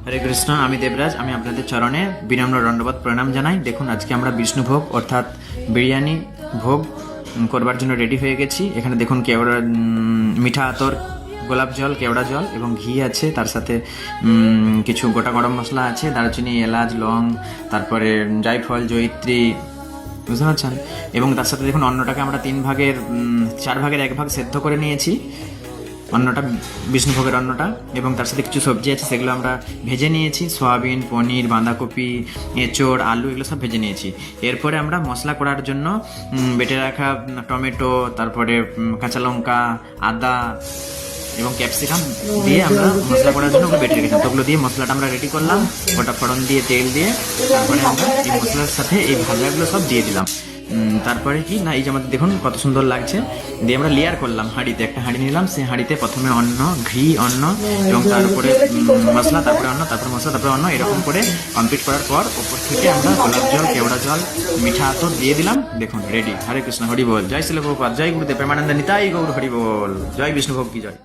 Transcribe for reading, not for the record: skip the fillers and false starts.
হরে কৃষ্ণ, আমি দেবরাজ। আমি আপনাদের চরণে বিনম্র দণ্ডবত প্রণাম জানাই। দেখুন, আজকে আমরা বিষ্ণু ভোগ অর্থাৎ বিরিয়ানি ভোগ করবার জন্য রেডি হয়ে গেছি। এখানে দেখুন কেওড়া মিঠা আতর, গোলাপ জল, কেওড়া জল এবং ঘি আছে। তার সাথে কিছু গোটা গরম মশলা আছে, দারুচিনি, এলাচ, লং, তারপরে জায়ফল, জয়িত্রী, বুঝতে পারছেন। এবং তার সাথে দেখুন অন্নটাকে আমরা 4 ভাগের 1 ভাগ সেদ্ধ করে নিয়েছি, অন্নটা, বিষ্ণুভোগের অন্নটা। এবং তার সাথে কিছু সবজি আছে, সেগুলো আমরা ভেজে নিয়েছি। সয়াবিন, পনির, বাঁধাকপি, এঁচড়, আলু, এগুলো সব ভেজে নিয়েছি। এরপরে আমরা মশলা করার জন্য বেটে রাখা টমেটো, তারপরে কাঁচা লঙ্কা, আদা এবং ক্যাপসিকাম দিয়ে আমরা মশলা করার জন্য ওগুলো বেটে রেখেছিলাম। তো ওগুলো দিয়ে মশলাটা আমরা রেডি করলাম, ওটা ফোড়ন দিয়ে তেল দিয়ে। তারপরে আমরা এই মশলার সাথে এই ভাজাগুলো সব দিয়ে দিলাম। তারপরে কি না, এই যে আমাদের দেখুন কত সুন্দর লাগছে। দিয়ে আমরা লেয়ার করলাম হাঁড়িতে, একটা হাঁড়ি নিলাম, সেই হাঁড়িতে প্রথমে অন্ন, ঘি, অন্ন এবং তারপরে মশলা, তারপরে অন্ন, তারপরে মশলা, তারপরে অন্ন, এরকম করে কমপ্লিট করার পর ওপর থেকে আমরা গোলাপ জল, কেওড়া জল, মিঠা আতর দিয়ে দিলাম। দেখুন রেডি। হরে কৃষ্ণ, হরি বল। জয় শিল প্রভুপাদ, জয় গুরুদেব প্রেমানন্দ নিতাই গৌর, হরি বল। জয় বিষ্ণুভোগ কি জয়।